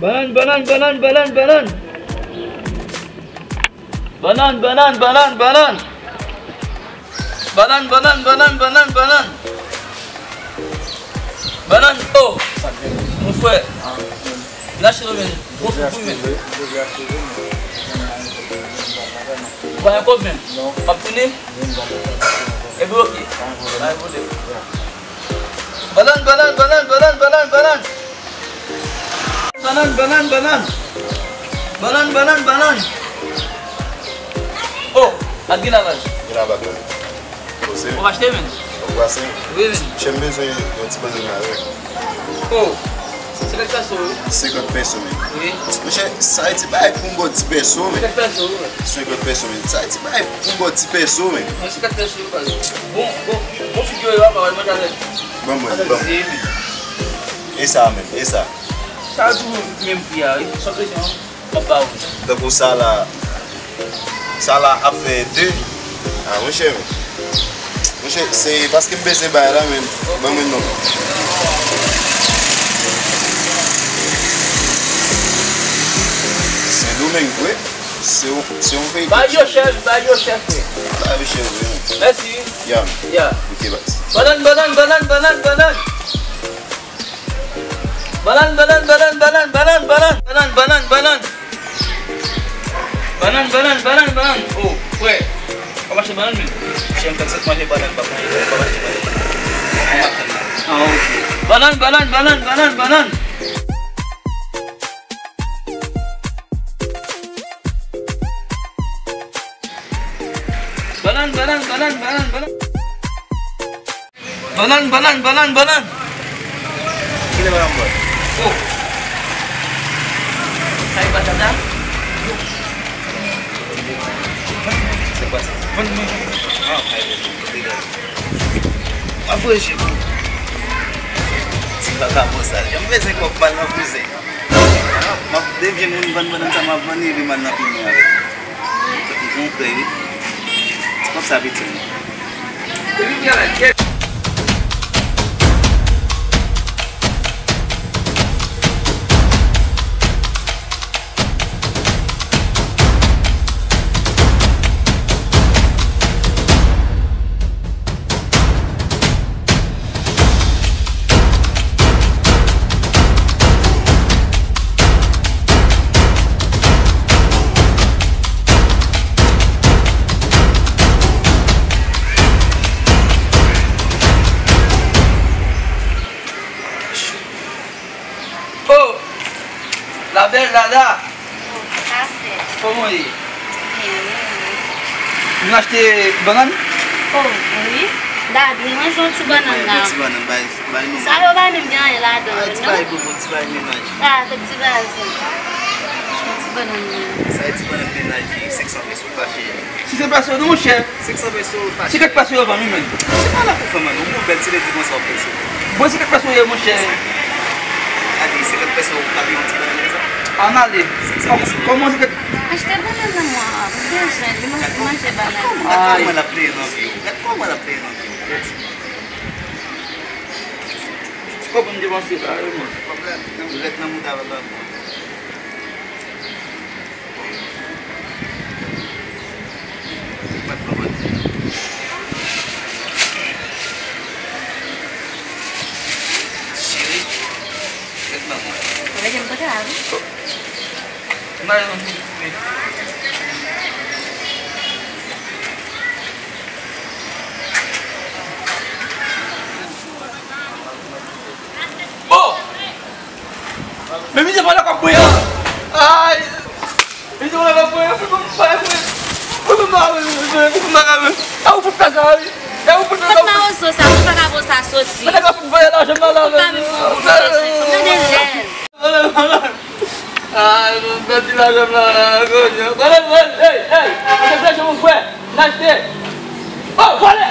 Banane, banane, banane, banane, banane. Banane, banane, banane, banane. Banane, banane, banane, banane, banane. Banane, oh, mon frère. Lâchez-le, mon frère. Pas combien? Pas tourné? Et bloqué. Banane, banane, banane, banane, banane, banane. Banane, banane, banane. Banane, banane, banane. Oh, lagi la base. On va acheter, men. On va acheter? Oui, men. J'ai besoin d'un petit peu de marée. Oh, 50 pesos. 50 pesos, men. Oui. Monsieur, ça a été bail pour un petit peso, men. 50 pesos. 50 pesos, men. Ça a été bail pour un petit peso, men. 50 pesos, bon figure là, on va manger avec. Bon, bon. Et ça, men. Et ça? Ça a tout même prix, sans pression. Papa. Donc, ça là a fait 2. Ah, monsieur, c'est parce que je me suis là, même. Bon, non. C'est nous-mêmes, oui. C'est un pays. Bah, yo, chef. Bah, chef, oui. Merci. Yeah. Yeah. Ok, bye. Banane, banane, banane, banane, banane. Banane, banane, banane, banane, banane, banane, banane, banane, banane. Banane, banane, banane, banane. Oh, ouais. On va acheter banane, mais j'aime comme ça manger banane, papa. On va acheter banane. Ah, ok. Banane, banane, banane, banane, banane. Banane, banane, banane, banane, banane. Banane, banane, banane, banane. Quel est le number? Oh. Saya baca dah. C'est quoi ça? Ah, Apa sih? c'est pas comme ça. Je me fais quoi mal à pousser. Ma devient une bonne sama venir de mal à finir avec. C'est un crédit. C'est comme ça vite. Oh, la belle Lada. Comment est? Vous achetez banane? Oh, oui. Dadi, moi je suis bonne là. Petit bonhomme, bye. Ça va même bien là-dedans. Petit bail pour petit bail ménage. Ah, petit bail. Petit bonhomme. Ça a été bonhomme ménage, 500 pesos pas cher. Si c'est pas ça, non, mon cher. 500 pesos pas Si cher. quelque chose avant nous-mêmes. C'est pas là pour faire mal, on peut belle tirer du bon ça pesos. Bon, si quelque chose, mon cher. Allez, 50 pesos au cabine petit bonhomme. En aller. Comment c'est que. Achetez banane moi. Bien sûr, je mange banane. Comment elle a pris un avion? Comment elle a pris un avion? Como me demonstrar, irmão? Problema, não mudava lá. Não é problema. Chile, não. Vai jam berapa? Mas não. Mais mise pas la capoeira. Ai. Mise pas la capoeira. Fui para casa. Eu fui para Mas não sou, sabe para você associar. Mas eu fui para lá, já não lá. Ai, não dá de lá, já não. Ei, você deixa um pé. Nasce. Oh, fala.